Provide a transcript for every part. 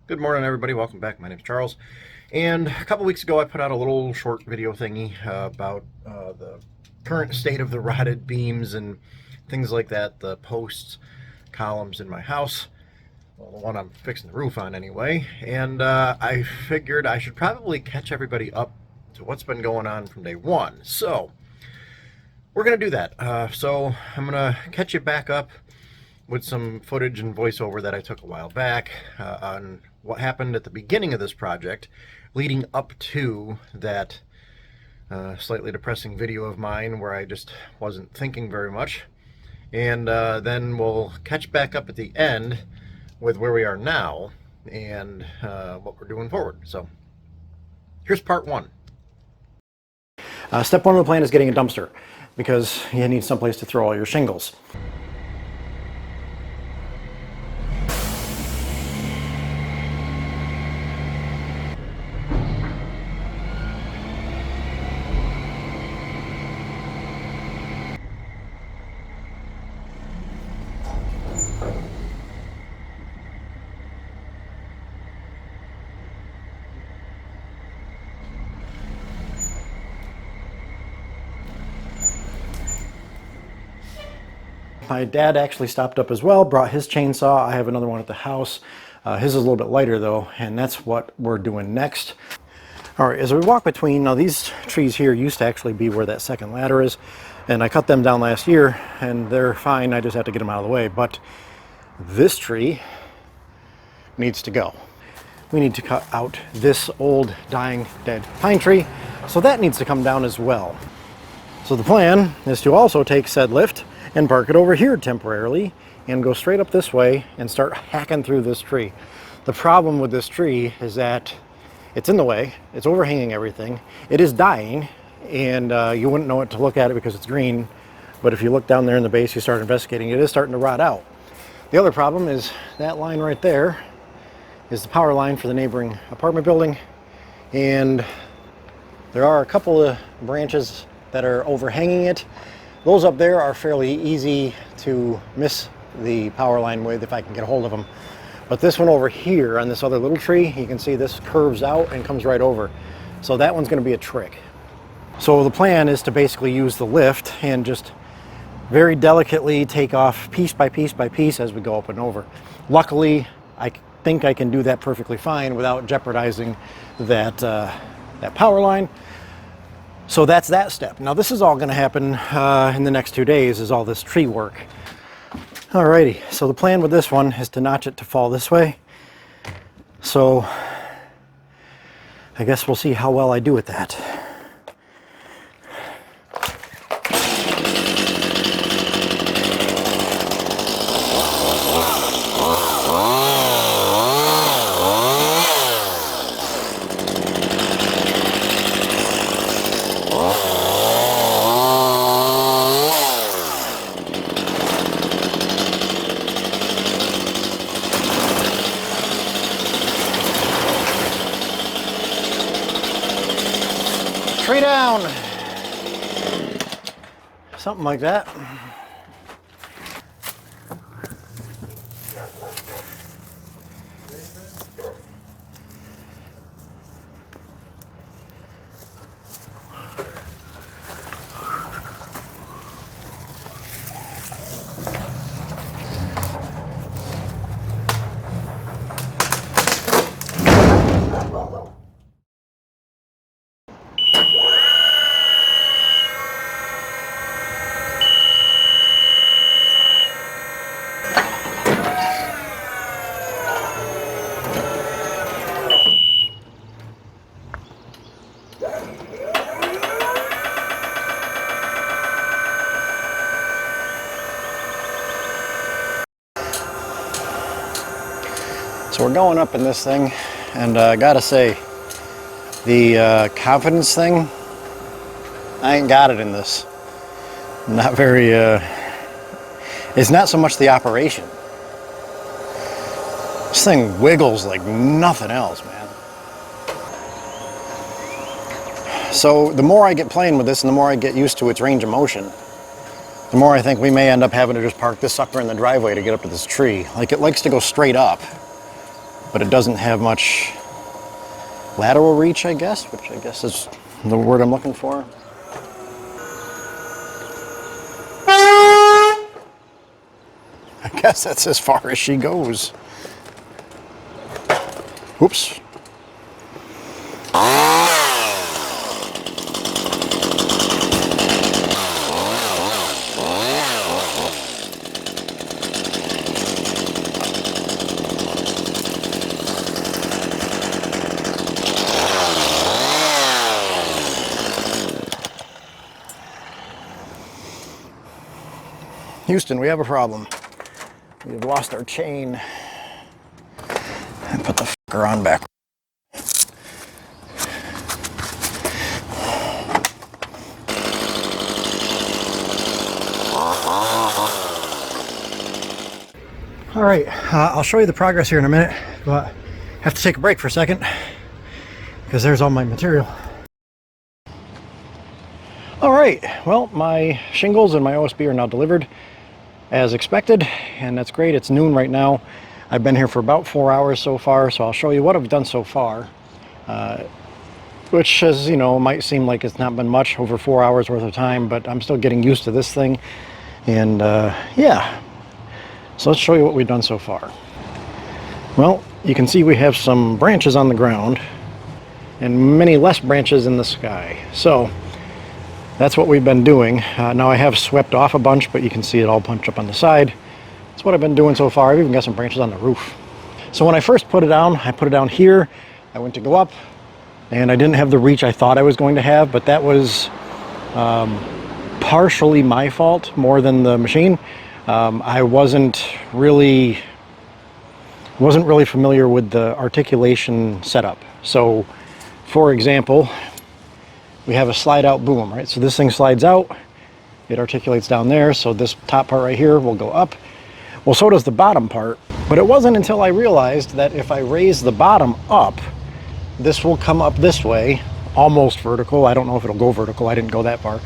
Good morning, everybody. Welcome back. My name's Charles. And a couple weeks ago, I put out a little short video thingy about the current state of the rotted beams and things like that, the posts, columns in my house. Well, the one I'm fixing the roof on anyway. And I figured I should probably catch everybody up to what's been going on from day one. So we're going to do that. So I'm going to catch you back up with some footage and voiceover that I took a while back on what happened at the beginning of this project, leading up to that slightly depressing video of mine where I just wasn't thinking very much. And then we'll catch back up at the end with where we are now and what we're doing forward. So here's part one. Step one of the plan is getting a dumpster because you need someplace to throw all your shingles. My dad actually stopped up as well, brought his chainsaw. I have another one at the house. His is a little bit lighter though, and that's what we're doing next. All right, as we walk between, now these trees here used to actually be where that second ladder is, and I cut them down last year and they're fine. I just have to get them out of the way, but this tree needs to go. We need to cut out this old dying dead pine tree, so that needs to come down as well. So the plan is to also take said lift and park it over here temporarily and go straight up this way and start hacking through this tree. The problem with this tree is that it's in the way, it's overhanging everything, it is dying, and you wouldn't know it to look at it because it's green, but if you look down there in the base, you start investigating, it is starting to rot out. The other problem is that line right there is the power line for the neighboring apartment building, and there are a couple of branches that are overhanging it. Those up there are fairly easy to miss the power line with if I can get a hold of them. But this one over here on this other little tree, you can see this curves out and comes right over. So that one's going to be a trick. So the plan is to basically use the lift and just very delicately take off piece by piece by piece as we go up and over. Luckily, I think I can do that perfectly fine without jeopardizing that, that power line. So that's that step. Now this is all going to happen in the next 2 days, is all this tree work. Alrighty, so the plan with this one is to notch it to fall this way. So I guess we'll see how well I do with that. Tree down, something like that. So we're going up in this thing, and I gotta say, the confidence thing, I ain't got it in this. Not very, it's not so much the operation. This thing wiggles like nothing else, man. So the more I get playing with this and the more I get used to its range of motion, the more I think we may end up having to just park this sucker in the driveway to get up to this tree. Like, it likes to go straight up. but it doesn't have much lateral reach, I guess, which I guess is the word I'm looking for. I guess that's as far as she goes. Oops. Houston, we have a problem. We've lost our chain. And put the fucker on back. All right, I'll show you the progress here in a minute, but I have to take a break for a second because there's all my material. All right, well, my shingles and my OSB are now delivered as expected, and that's great. It's noon right now. I've been here for about 4 hours so far, so I'll show you what I've done so far, which, as you know, might seem like it's not been much, over 4 hours worth of time, but I'm still getting used to this thing. And yeah, so let's show you what we've done so far. Well, you can see we have some branches on the ground and many less branches in the sky. So that's what we've been doing. Now I have swept off a bunch, but you can see it all bunched up on the side. That's what I've been doing so far. I've even got some branches on the roof. So when I first put it down, I put it down here. I went to go up, and I didn't have the reach I thought I was going to have, but that was partially my fault more than the machine. I wasn't really familiar with the articulation setup. So, for example, we have a slide out boom, right? So this thing slides out, it articulates down there, so this top part right here will go up. Well, so does the bottom part, but it wasn't until I realized that if I raise the bottom up, this will come up this way, almost vertical. I don't know if it'll go vertical, I didn't go that far.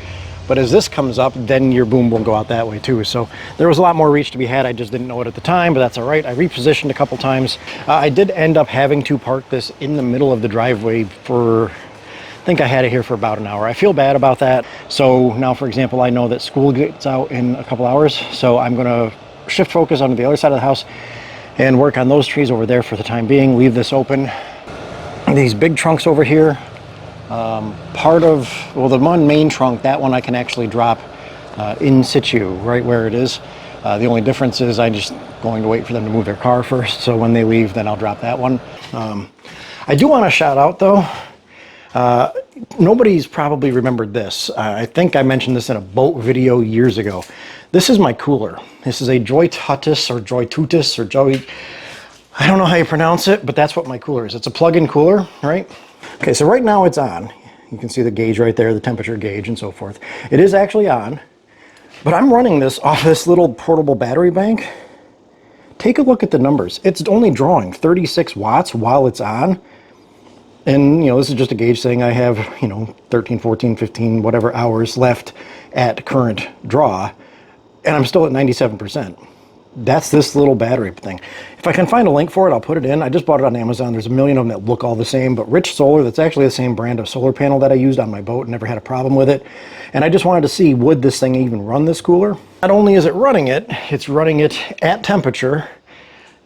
But as this comes up, then your boom will go out that way too. So there was a lot more reach to be had. I just didn't know it at the time, but that's all right. I repositioned a couple times. I did end up having to park this in the middle of the driveway for, I think I had it here for about an hour. I feel bad about that. So now, for example, I know that school gets out in a couple hours, so I'm gonna shift focus onto the other side of the house and work on those trees over there for the time being. Leave this open. These big trunks over here, part of, well, the one main trunk, that one I can actually drop in situ, right where it is. The only difference is I'm just going to wait for them to move their car first, so when they leave, then I'll drop that one. I do want to shout out, though, nobody's probably remembered this. I think I mentioned this in a boat video years ago. This is my cooler. This is a Joytutus or Joytutus or Joy... I don't know how you pronounce it, but that's what my cooler is. It's a plug-in cooler, right? Okay, so right now it's on. You can see the gauge right there, the temperature gauge and so forth. It is actually on, but I'm running this off this little portable battery bank. Take a look at the numbers. It's only drawing 36 watts while it's on. And, you know, this is just a gauge saying I have, you know, 13, 14, 15, whatever hours left at current draw, and I'm still at 97%. That's this little battery thing. If I can find a link for it, I'll put it in. I just bought it on Amazon. There's a million of them that look all the same, but Rich Solar, that's actually the same brand of solar panel that I used on my boat and never had a problem with it. And I just wanted to see, would this thing even run this cooler? Not only is it running it, it's running it at temperature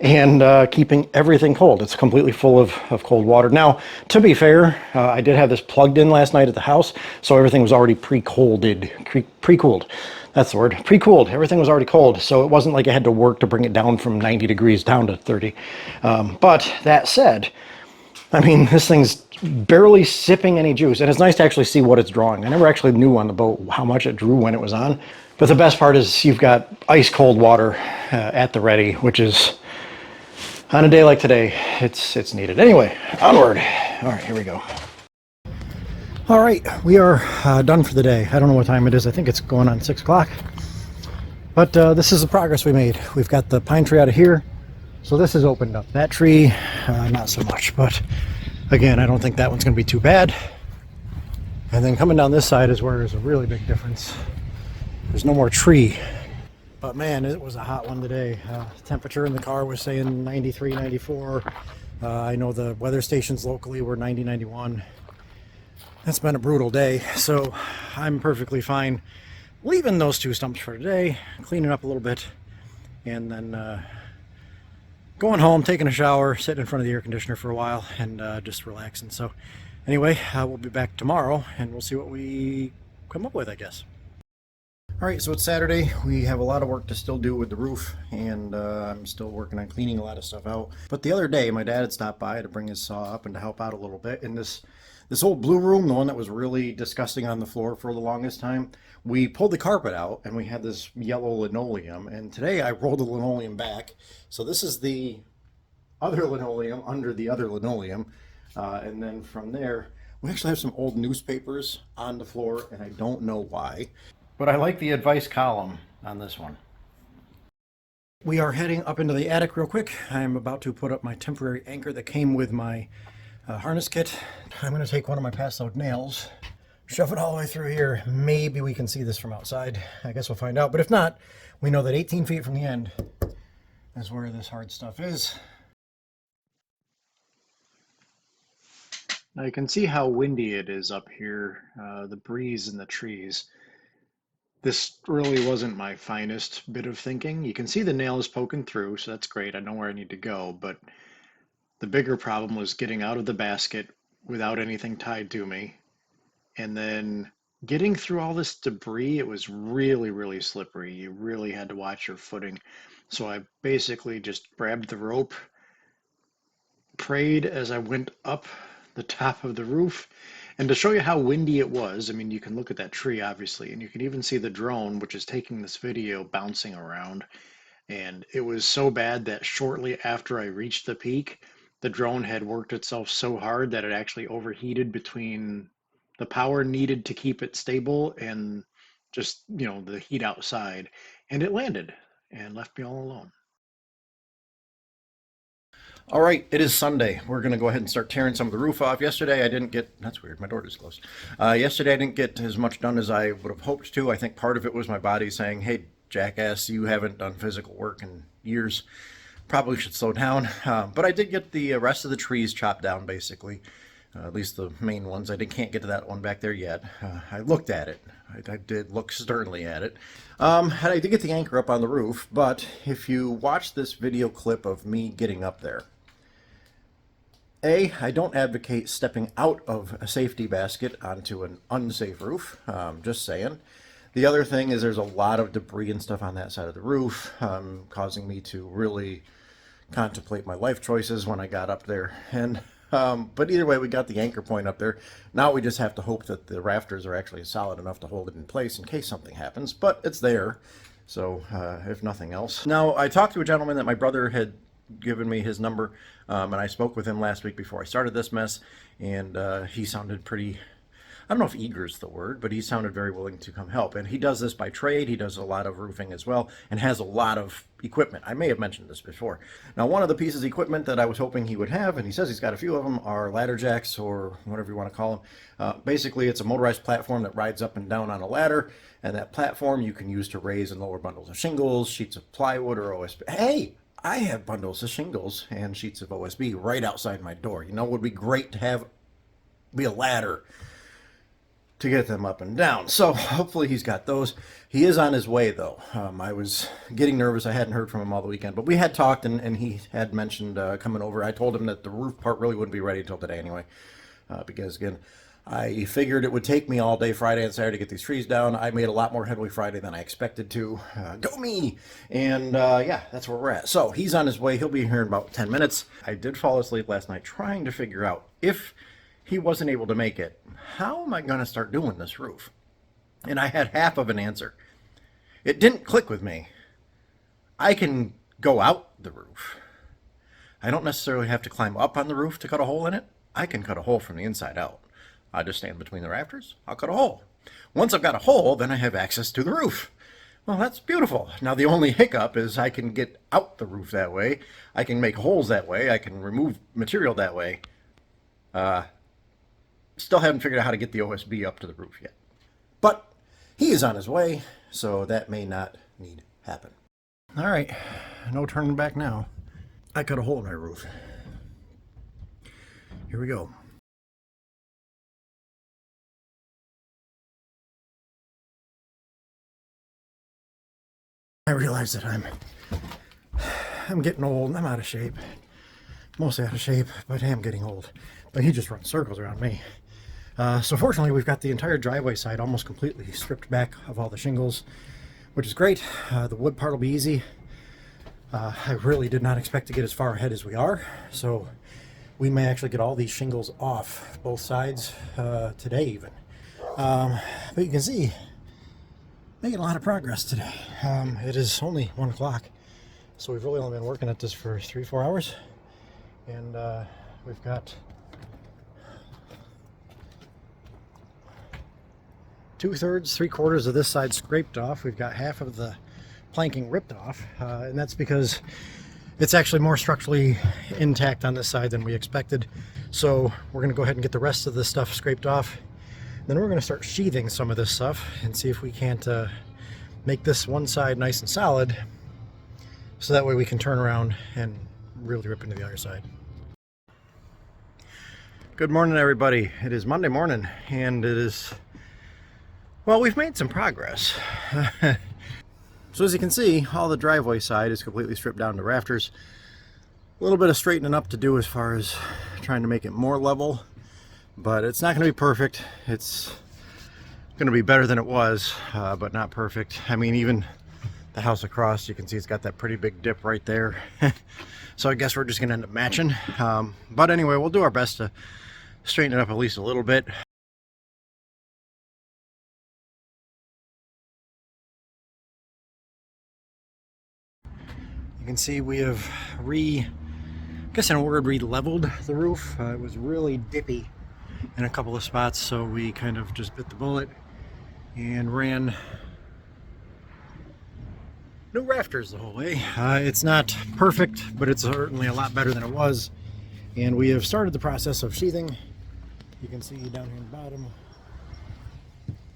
and keeping everything cold. It's completely full of cold water. Now, to be fair, I did have this plugged in last night at the house, so everything was already pre-cooled. That's the word, pre-cooled. Everything was already cold, so it wasn't like I had to work to bring it down from 90 degrees down to 30. But that said, I mean, this thing's barely sipping any juice, and it's nice to actually see what it's drawing. I never actually knew on the boat how much it drew when it was on, but the best part is you've got ice cold water at the ready, which is, on a day like today, it's needed. Anyway, onward. All right, here we go. All right, we are done for the day. I don't know what time it is. I think it's going on 6 o'clock. But this is the progress we made. We've got the pine tree out of here. So this is opened up. That tree, not so much. But again, I don't think that one's going to be too bad. And then coming down this side is where there's a really big difference. There's no more tree. But man, it was a hot one today. Temperature in the car was saying 93, 94. I know the weather stations locally were 90, 91. It's been a brutal day, so I'm perfectly fine leaving those two stumps for today, cleaning up a little bit, and then going home, taking a shower, sitting in front of the air conditioner for a while, and just relaxing. So anyway, we'll be back tomorrow, and we'll see what we come up with, I guess. All right, so it's Saturday. We have a lot of work to still do with the roof, and I'm still working on cleaning a lot of stuff out. But the other day, my dad had stopped by to bring his saw up and to help out a little bit. In this old blue room, the one that was really disgusting on the floor for the longest time, we pulled the carpet out, and we had this yellow linoleum. And today, I rolled the linoleum back. So this is the other linoleum under the other linoleum. And then from there, we actually have some old newspapers on the floor, and I don't know why. But I like the advice column on this one. We are heading up into the attic real quick. I'm about to put up my temporary anchor that came with my harness kit. I'm going to take one of my passed out nails, shove it all the way through here. Maybe we can see this from outside. I guess we'll find out. But if not, we know that 18 feet from the end is where this hard stuff is. Now you can see how windy it is up here, the breeze in the trees. This really wasn't my finest bit of thinking. You can see the nail is poking through, so that's great. I know where I need to go, but the bigger problem was getting out of the basket without anything tied to me. And then getting through all this debris, it was really, really slippery. You really had to watch your footing. So I basically just grabbed the rope, prayed as I went up the top of the roof. And to show you how windy it was, I mean, you can look at that tree, obviously, and you can even see the drone, which is taking this video, bouncing around. And it was so bad that shortly after I reached the peak, the drone had worked itself so hard that it actually overheated between the power needed to keep it stable and just, the heat outside. And it landed and left me all alone. All right, it is Sunday. We're going to go ahead and start tearing some of the roof off. Yesterday I didn't get, that's weird, my door is closed. Yesterday I didn't get as much done as I would have hoped to. I think part of it was my body saying, hey, jackass, you haven't done physical work in years. Probably should slow down. But I did get the rest of the trees chopped down, basically. At least the main ones. I can't get to that one back there yet. I looked at it. I did look sternly at it. And I did get the anchor up on the roof, but if you watch this video clip of me getting up there, I don't advocate stepping out of a safety basket onto an unsafe roof. Just saying. The other thing is there's a lot of debris and stuff on that side of the roof, causing me to really contemplate my life choices when I got up there. And but either way, we got the anchor point up there. Now we just have to hope that the rafters are actually solid enough to hold it in place in case something happens. But it's there, so if nothing else. Now, I talked to a gentleman that my brother had given me his number, and I spoke with him last week before I started this mess, and he sounded pretty, I don't know if eager is the word, but he sounded very willing to come help. And he does this by trade. He does a lot of roofing as well and has a lot of equipment. I may have mentioned this before. Now, one of the pieces of equipment that I was hoping he would have, and he says he's got a few of them, are ladder jacks or whatever you want to call them. Basically, it's a motorized platform that rides up and down on a ladder, and that platform you can use to raise and lower bundles of shingles, sheets of plywood, or OSB. Hey! I have bundles of shingles and sheets of OSB right outside my door. You know, it would be great to have be a ladder to get them up and down. So hopefully he's got those. He is on his way, though. I was getting nervous. I hadn't heard from him all the weekend, but we had talked, and he had mentioned coming over. I told him that the roof part really wouldn't be ready until today anyway, because, again, I figured it would take me all day Friday and Saturday to get these trees down. I made a lot more headway Friday than I expected to. Go me! And yeah, that's where we're at. So he's on his way. He'll be here in about 10 minutes. I did fall asleep last night trying to figure out if he wasn't able to make it, how am I going to start doing this roof? And I had half of an answer. It didn't click with me. I can go out the roof. I don't necessarily have to climb up on the roof to cut a hole in it. I can cut a hole from the inside out. I just stand between the rafters. I'll cut a hole. Once I've got a hole, then I have access to the roof. Well, that's beautiful. Now, the only hiccup is I can get out the roof that way. I can make holes that way. I can remove material that way. Still haven't figured out how to get the OSB up to the roof yet. But he is on his way, so that may not need happen. All right, no turning back now. I cut a hole in my roof. Here we go. I realize that I'm getting old and I'm out of shape. Mostly out of shape, but I am getting old. But he just runs circles around me. So fortunately, we've got the entire driveway side almost completely stripped back of all the shingles, which is great. The wood part will be easy. I really did not expect to get as far ahead as we are, so we may actually get all these shingles off both sides today even. But you can see, making a lot of progress today. It is only 1 o'clock, so we've really only been working at this for 3-4 hours, and we've got 2/3, 3/4 of this side scraped off. We've got half of the planking ripped off, and that's because it's actually more structurally intact on this side than we expected. So we're going to go ahead and get the rest of this stuff scraped off. Then we're going to start sheathing some of this stuff and see if we can't make this one side nice and solid, so that way we can turn around and really rip into the other side. Good morning, everybody. It is Monday morning, and it is, well, we've made some progress. So as you can see, all the driveway side is completely stripped down to rafters. A little bit of straightening up to do as far as trying to make it more level, but it's not going to be perfect. It's going to be better than it was, but not perfect. I mean, even the house across, you can see it's got that pretty big dip right there. So I guess we're just going to end up matching. But anyway, we'll do our best to straighten it up at least a little bit. You can see we have re-leveled the roof. It was really dippy in a couple of spots, so we kind of just bit the bullet and ran new rafters the whole way. It's not perfect, but it's certainly a lot better than it was. And we have started the process of sheathing. You can see down here in the bottom,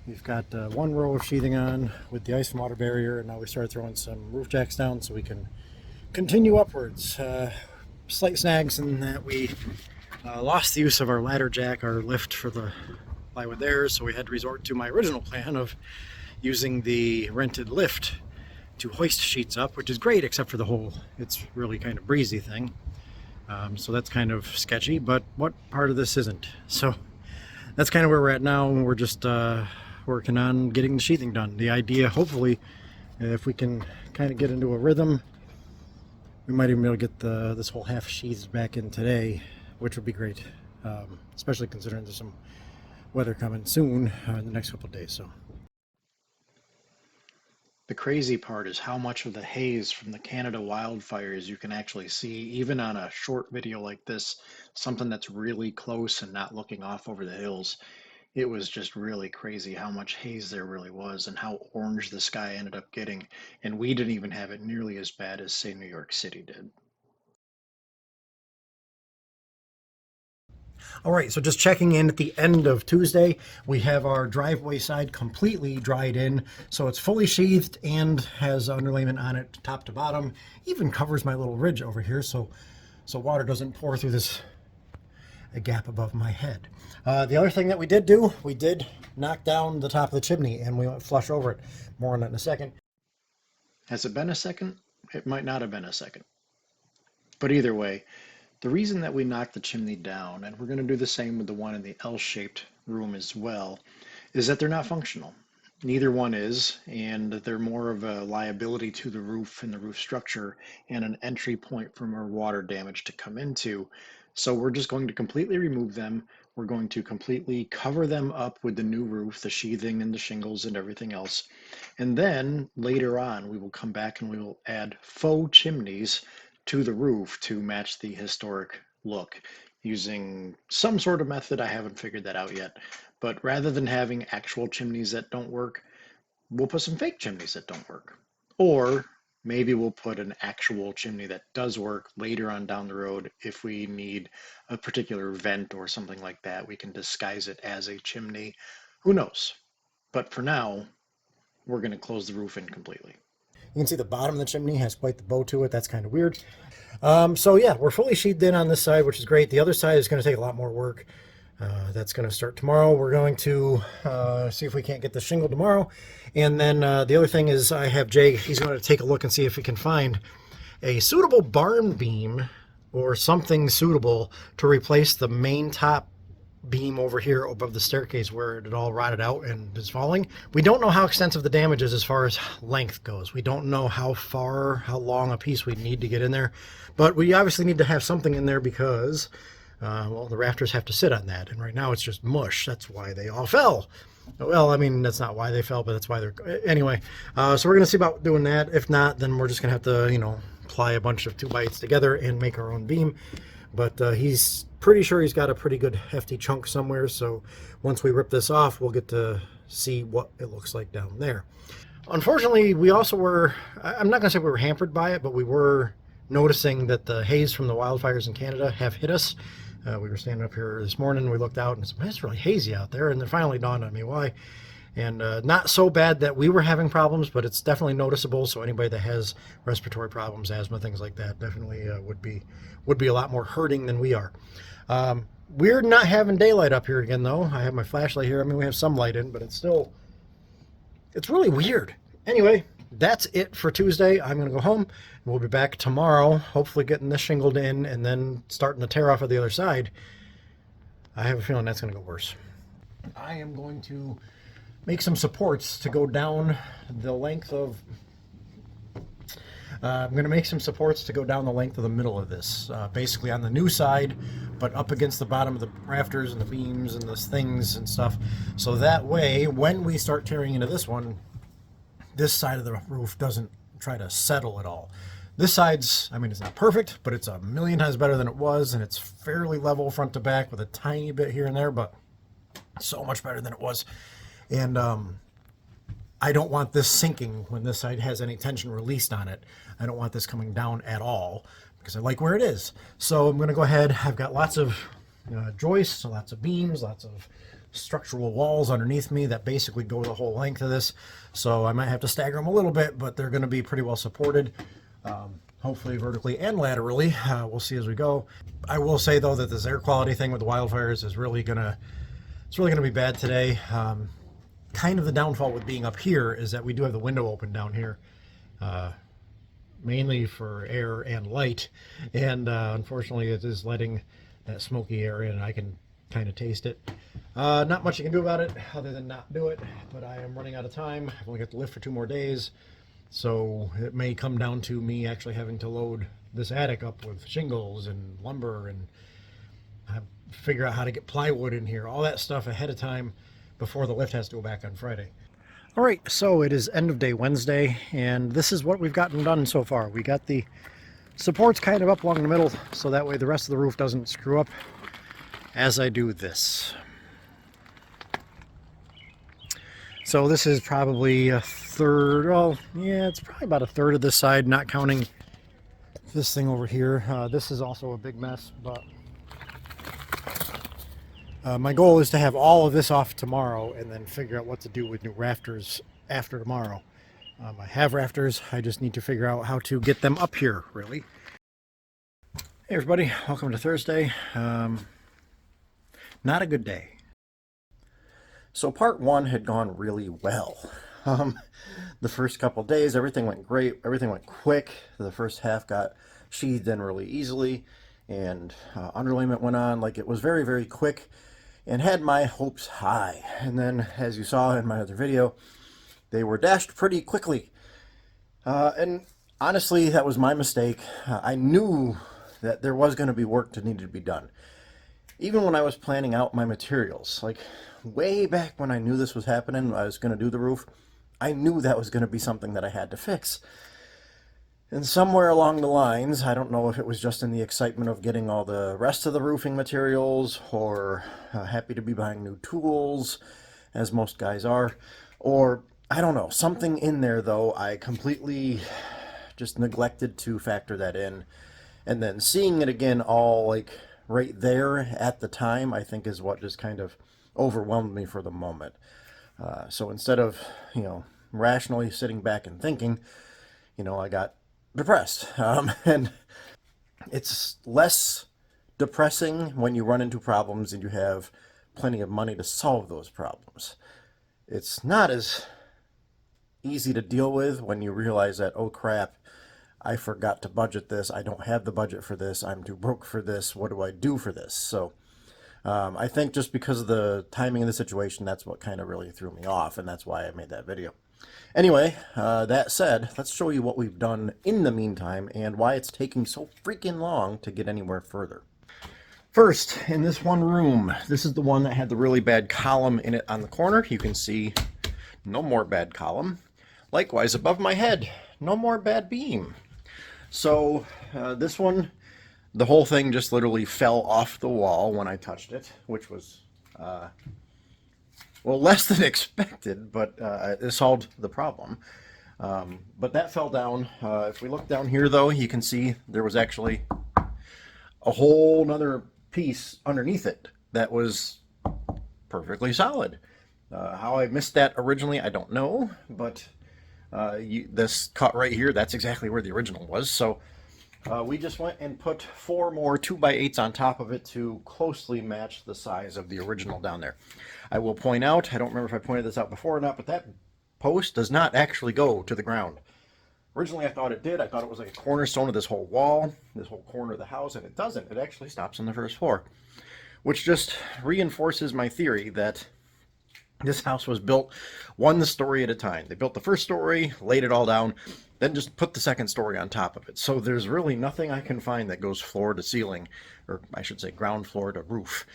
we've got one row of sheathing on with the ice and water barrier, and now we started throwing some roof jacks down so we can continue upwards. Slight snags in that we lost the use of our ladder jack, our lift for the plywood there, so we had to resort to my original plan of using the rented lift to hoist sheets up, which is great except for the whole, it's really kind of breezy thing. So that's kind of sketchy, but what part of this isn't? So that's kind of where we're at now. We're just working on getting the sheathing done. The idea, hopefully, if we can kind of get into a rhythm, we might even be able to get this whole half sheathed back in today, which would be great, especially considering there's some weather coming soon in the next couple of days. So the crazy part is how much of the haze from the Canada wildfires you can actually see, even on a short video like this, something that's really close and not looking off over the hills. It was just really crazy how much haze there really was and how orange the sky ended up getting. And we didn't even have it nearly as bad as, say, New York City did. All right, so just checking in at the end of Tuesday, we have our driveway side completely dried in. So it's fully sheathed and has underlayment on it top to bottom. Even covers my little ridge over here so water doesn't pour through this a gap above my head. The other thing that we did do, we did knock down the top of the chimney and we went flush over it. More on that in a second. Has it been a second? It might not have been a second. But either way, the reason that we knocked the chimney down, and we're going to do the same with the one in the L-shaped room as well, is that they're not functional. Neither one is, and they're more of a liability to the roof and the roof structure and an entry point for more water damage to come into. So we're just going to completely remove them. We're going to completely cover them up with the new roof, the sheathing and the shingles and everything else. And then later on, we will come back and we will add faux chimneys to the roof to match the historic look using some sort of method. I haven't figured that out yet. But rather than having actual chimneys that don't work, we'll put some fake chimneys that don't work. Or maybe we'll put an actual chimney that does work later on down the road. If we need a particular vent or something like that, we can disguise it as a chimney. Who knows? But for now, we're going to close the roof in completely. You can see the bottom of the chimney has quite the bow to it. That's kind of weird. So yeah, we're fully sheathed in on this side, which is great. The other side is going to take a lot more work. That's going to start tomorrow. We're going to see if we can't get the shingle tomorrow. And then the other thing is I have Jay, he's going to take a look and see if he can find a suitable barn beam or something suitable to replace the main top beam over here above the staircase where it all rotted out and is falling. We don't know how extensive the damage is as far as length goes. We don't know how long a piece we need to get in there, but we obviously need to have something in there because well, the rafters have to sit on that, and right now it's just mush. That's why they all fell. Well, I mean, that's not why they fell, but that's why they're... Anyway, so we're going to see about doing that. If not, then we're just going to have to, you know, ply a bunch of 2x8s together and make our own beam. But he's pretty sure he's got a pretty good hefty chunk somewhere, so once we rip this off, we'll get to see what it looks like down there. Unfortunately, we also were... I'm not going to say we were hampered by it, but we were noticing that the haze from the wildfires in Canada have hit us. We were standing up here this morning, we looked out and said, it's really hazy out there, and it finally dawned on me why. And not so bad that we were having problems, but it's definitely noticeable. So anybody that has respiratory problems, asthma, things like that, definitely would be a lot more hurting than we are. We're not having daylight up here again, though. I have my flashlight here. I mean, we have some light in, but it's really weird. Anyway, that's it for Tuesday. I'm going to go home. We'll be back tomorrow, hopefully getting this shingled in and then starting to tear off of the other side. I have a feeling that's going to go worse. I am going to make some supports to go down the length of... I'm going to make some supports to go down the length of the middle of this, basically on the new side, but up against the bottom of the rafters and the beams and the things and stuff. So that way, when we start tearing into this one, this side of the roof doesn't try to settle at all. This side's, I mean, it's not perfect, but it's a million times better than it was, and it's fairly level front to back with a tiny bit here and there, but so much better than it was. And I don't want this sinking when this side has any tension released on it. I don't want this coming down at all because I like where it is. So I'm going to go ahead. I've got lots of joists, lots of beams, lots of structural walls underneath me that basically go the whole length of this. So I might have to stagger them a little bit, but they're going to be pretty well supported. Hopefully vertically and laterally. We'll see as we go. I will say though that this air quality thing with the wildfires is really gonna be bad today. Kind of the downfall with being up here is that we do have the window open down here, mainly for air and light, and unfortunately it is letting that smoky air in, and I can kind of taste it. Not much you can do about it other than not do it, but I am running out of time. I've only got to lift for 2 more days. So it may come down to me actually having to load this attic up with shingles and lumber and figure out how to get plywood in here, all that stuff ahead of time before the lift has to go back on Friday. All right, so it is end of day Wednesday, and this is what we've gotten done so far. We got the supports kind of up along the middle, so that way the rest of the roof doesn't screw up as I do this. So this is probably a third, well, yeah, it's probably about a third of this side, not counting this thing over here. This is also a big mess, but my goal is to have all of this off tomorrow and then figure out what to do with new rafters after tomorrow. I have rafters, I just need to figure out how to get them up here, really. Hey everybody, welcome to Thursday. Not a good day. So part 1 had gone really well. The first couple days, everything went great. Everything went quick. The first half got sheathed in really easily, and underlayment went on. Like, it was very, very quick and had my hopes high. And then, as you saw in my other video, they were dashed pretty quickly. And honestly, that was my mistake. I knew that there was going to be work that needed to be done. Even when I was planning out my materials, like way back when I knew this was happening, I was going to do the roof, I knew that was going to be something that I had to fix. And somewhere along the lines, I don't know if it was just in the excitement of getting all the rest of the roofing materials, or happy to be buying new tools, as most guys are, or I don't know, something in there though, I completely just neglected to factor that in. And then seeing it again all like right there at the time, I think is what just kind of overwhelmed me for the moment. So instead of, rationally sitting back and thinking, you know, I got depressed. And it's less depressing when you run into problems and you have plenty of money to solve those problems. It's not as easy to deal with when you realize that, oh crap, I forgot to budget this. I don't have the budget for this. I'm too broke for this. What do I do for this? So I think just because of the timing of the situation, that's what kind of really threw me off, and that's why I made that video. Anyway, that said, let's show you what we've done in the meantime and why it's taking so freaking long to get anywhere further. First, in this one room, this is the one that had the really bad column in it on the corner. You can see no more bad column. Likewise, above my head, no more bad beam. So this one, the whole thing just literally fell off the wall when I touched it, which was, well, less than expected, but it solved the problem. But that fell down. If we look down here, though, you can see there was actually a whole nother piece underneath it that was perfectly solid. How I missed that originally, I don't know, but this cut right here, that's exactly where the original was. So we just went and put 4 more 2x8s on top of it to closely match the size of the original down there. I will point out, I don't remember if I pointed this out before or not, but that post does not actually go to the ground. Originally I thought it did. I thought it was like a cornerstone of this whole wall, this whole corner of the house, and it doesn't. It actually stops on the first floor, which just reinforces my theory that this house was built one story at a time. They built the first story, laid it all down, then just put the second story on top of it. So there's really nothing I can find that goes floor to ceiling, or I should say ground floor to roof,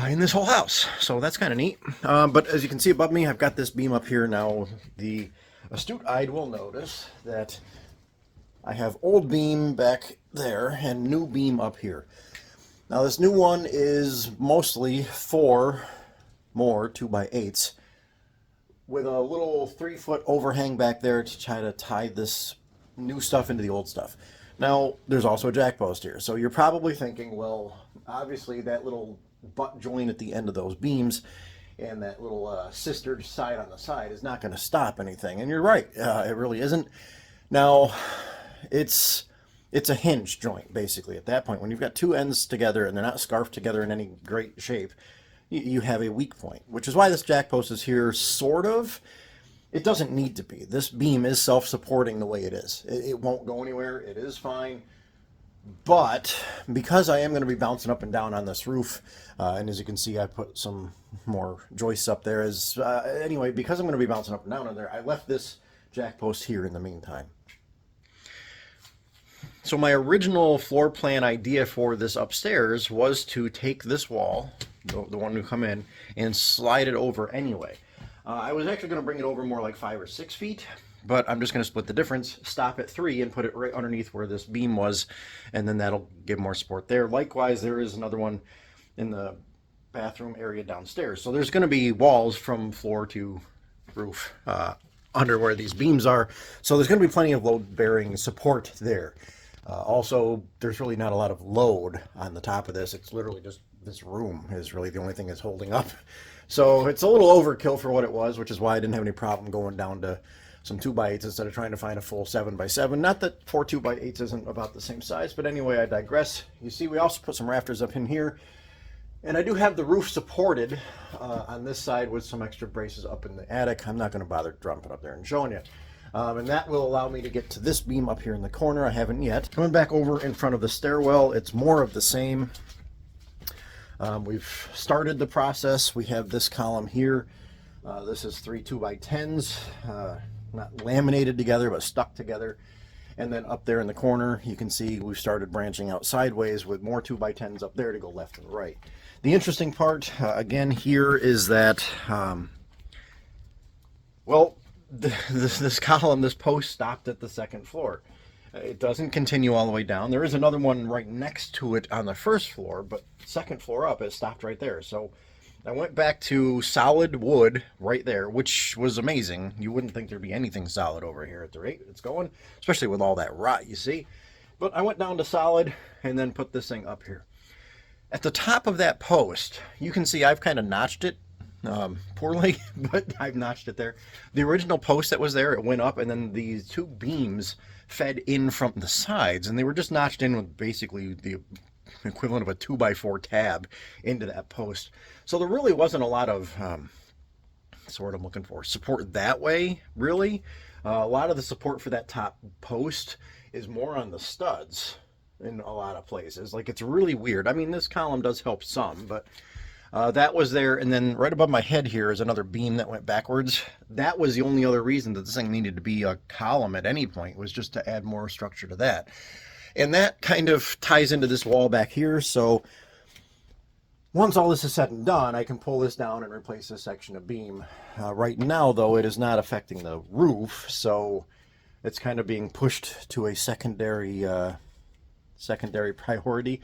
in this whole house. So that's kind of neat. But as you can see above me, I've got this beam up here now. The astute-eyed will notice that I have old beam back there and new beam up here. Now this new one is mostly 4 more 2x8s with a little 3-foot overhang back there to try to tie this new stuff into the old stuff. Now there's also a jack post here, so you're probably thinking, well, obviously that little butt joint at the end of those beams and that little sister side on the side is not going to stop anything, and you're right, it really isn't. Now it's a hinge joint basically at that point. When you've got 2 ends together and they're not scarfed together in any great shape, you have a weak point, which is why this jack post is here, sort of. It doesn't need to be. This beam is self-supporting the way it is. It won't go anywhere. It is fine. But because I am going to be bouncing up and down on this roof, and as you can see, I put some more joists up there. Anyway, because I'm going to be bouncing up and down on there, I left this jack post here in the meantime. So my original floor plan idea for this upstairs was to take this wall, the one we come in, and slide it over anyway. I was actually going to bring it over more like 5 or 6 feet, but I'm just going to split the difference, stop at 3, and put it right underneath where this beam was, and then that'll give more support there. Likewise, there is another one in the bathroom area downstairs. So there's going to be walls from floor to roof under where these beams are. So there's going to be plenty of load-bearing support there. Also, there's really not a lot of load on the top of this. It's literally just this room is really the only thing that's holding up. So it's a little overkill for what it was, which is why I didn't have any problem going down to some 2x8s instead of trying to find a full 7x7. Not that 4 2x8s isn't about the same size, but anyway, I digress. You see, we also put some rafters up in here. And I do have the roof supported on this side with some extra braces up in the attic. I'm not going to bother jumping up there and showing you. And that will allow me to get to this beam up here in the corner. I haven't yet. Coming back over in front of the stairwell, it's more of the same. We've started the process. We have this column here. This is 3 2x10s, not laminated together, but stuck together. And then up there in the corner, you can see we've started branching out sideways with more 2x10s up there to go left and right. The interesting part, again, here is that, well, this column, this post stopped at the second floor. It doesn't continue all the way down. There is another one right next to it on the first floor, but second floor up, it stopped right there. So I went back to solid wood right there, which was amazing. You wouldn't think there'd be anything solid over here at the rate it's going, especially with all that rot you see. But I went down to solid and then put this thing up here. At the top of that post, you can see I've kind of notched it poorly, but I've notched it there. The original post that was there, it went up, and then these two beams fed in from the sides, and they were just notched in with basically the equivalent of a 2x4 tab into that post. So there really wasn't a lot of sort I'm looking for support that way, really. A lot of the support for that top post is more on the studs in a lot of places. Like, it's really weird. I mean, this column does help some, but that was there. And then right above my head here is another beam that went backwards. That was the only other reason that this thing needed to be a column at any point, was just to add more structure to that. And that kind of ties into this wall back here. So once all this is said and done, I can pull this down and replace this section of beam. Right now, though, it is not affecting the roof, so it's kind of being pushed to a secondary priority.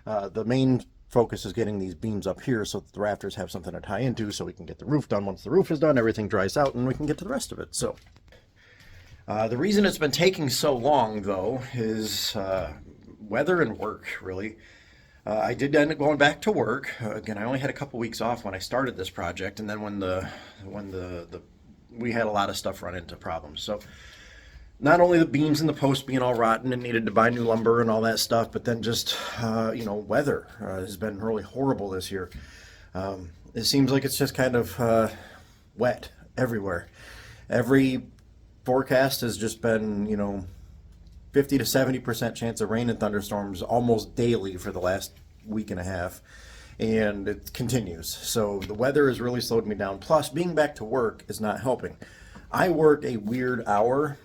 The main focus is getting these beams up here so that the rafters have something to tie into, so we can get the roof done. Once the roof is done, everything dries out, and we can get to the rest of it. So the reason it's been taking so long, though, is weather and work, really. I did end up going back to work. Again, I only had a couple weeks off when I started this project, and then when we had a lot of stuff run into problems. So not only the beams and the posts being all rotten and needed to buy new lumber and all that stuff, but then just weather has been really horrible this year. It seems like it's just kind of wet everywhere. Every forecast has just been 50 to 70% chance of rain and thunderstorms almost daily for the last week and a half, and it continues. So the weather has really slowed me down. Plus, being back to work is not helping. I work a weird hour,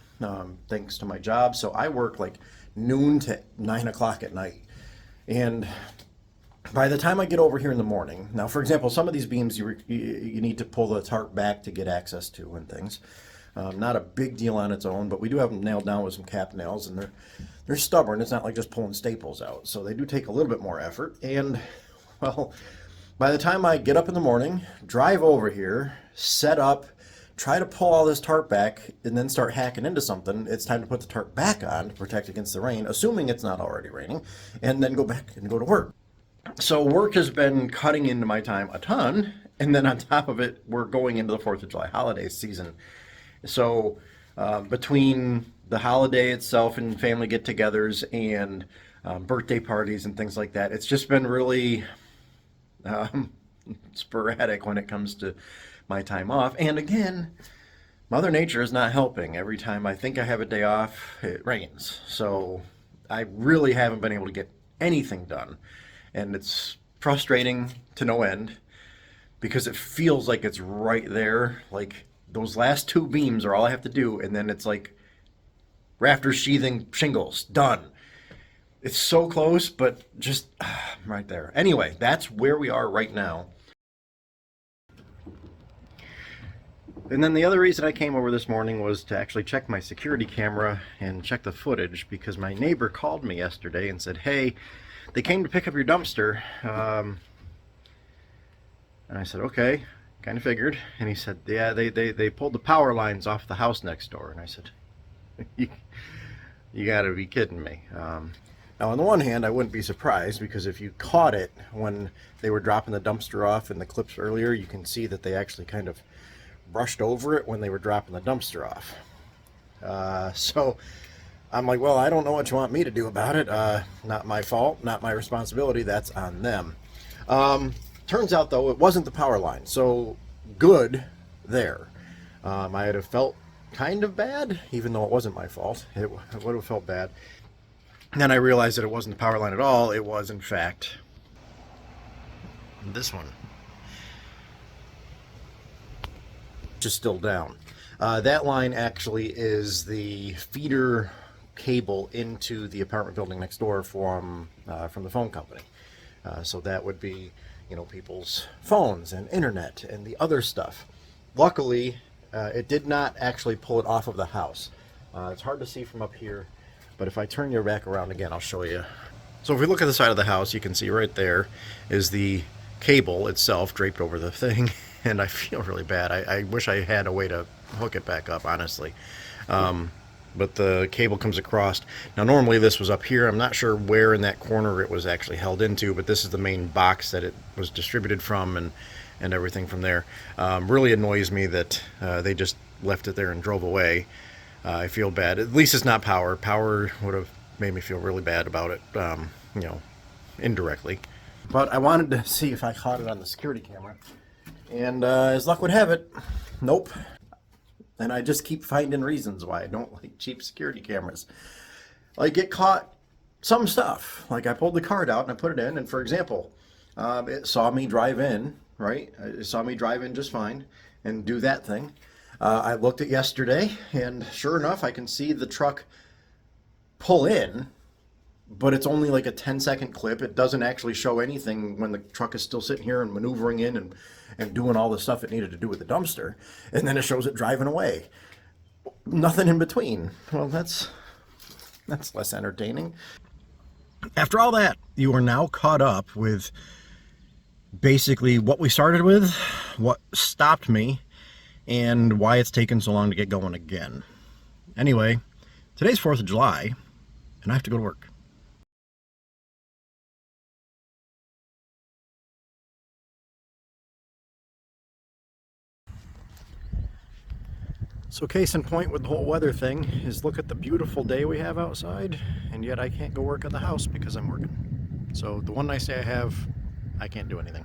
thanks to my job, so I work like noon to 9 o'clock at night. And by the time I get over here in the morning, now, for example, some of these beams you need to pull the tarp back to get access to and things. Not a big deal on its own, but we do have them nailed down with some cap nails, and they're stubborn. It's not like just pulling staples out, so they do take a little bit more effort. And, well, by the time I get up in the morning, drive over here, set up, try to pull all this tarp back, and then start hacking into something, it's time to put the tarp back on to protect against the rain, assuming it's not already raining, and then go back and go to work. So work has been cutting into my time a ton, and then on top of it, we're going into the 4th of July holiday season. So between the holiday itself and family get-togethers and birthday parties and things like that, it's just been really sporadic when it comes to my time off. And again, Mother Nature is not helping. Every time I think I have a day off, it rains. So I really haven't been able to get anything done. And it's frustrating to no end because it feels like it's right there. Like, those last two beams are all I have to do, and then it's like rafters, sheathing, shingles, done. It's so close, but just right there. Anyway, that's where we are right now. And then the other reason I came over this morning was to actually check my security camera and check the footage, because my neighbor called me yesterday and said, hey, they came to pick up your dumpster. And I said, okay. Kind of figured. And he said, yeah, they pulled the power lines off the house next door. And I said, you gotta be kidding me. Now, on the one hand, I wouldn't be surprised, because if you caught it when they were dropping the dumpster off in the clips earlier, you can see that they actually kind of brushed over it when they were dropping the dumpster off. So I'm like, well, I don't know what you want me to do about it. Not my fault, not my responsibility. That's on them. Turns out, though, it wasn't the power line, so good there. I'd have felt kind of bad, even though it wasn't my fault. It would have felt bad. And then I realized that it wasn't the power line at all. It was, in fact, this one, which is still down. That line actually is the feeder cable into the apartment building next door from the phone company. So that would be, people's phones and internet and the other stuff. Luckily, it did not actually pull it off of the house. It's hard to see from up here, but if I turn your back around again, I'll show you. So if we look at the side of the house, you can see right there is the cable itself draped over the thing, and I feel really bad. I wish I had a way to hook it back up, honestly. But the cable comes across. Now, normally this was up here. I'm not sure where in that corner it was actually held into, but this is the main box that it was distributed from, and and everything from there. Really annoys me that they just left it there and drove away. I feel bad. At least it's not power. Power would have made me feel really bad about it, you know, indirectly. But I wanted to see if I caught it on the security camera. And as luck would have it, nope. And I just keep finding reasons why I don't like cheap security cameras. Like, get caught some stuff. Like, I pulled the card out and I put it in, and for example, it saw me drive in, right? It saw me drive in just fine and do that thing. I looked at yesterday, and sure enough, I can see the truck pull in, but it's only like a 10-second clip. It doesn't actually show anything when the truck is still sitting here and maneuvering in and doing all the stuff it needed to do with the dumpster. And then it shows it driving away. Nothing in between. Well, that's less entertaining. After all that, you are now caught up with basically what we started with, what stopped me, and why it's taken so long to get going again. Anyway, today's 4th of July, and I have to go to work. So case in point with the whole weather thing is, look at the beautiful day we have outside, and yet I can't go work at the house because I'm working. So the one nice day I have, I can't do anything.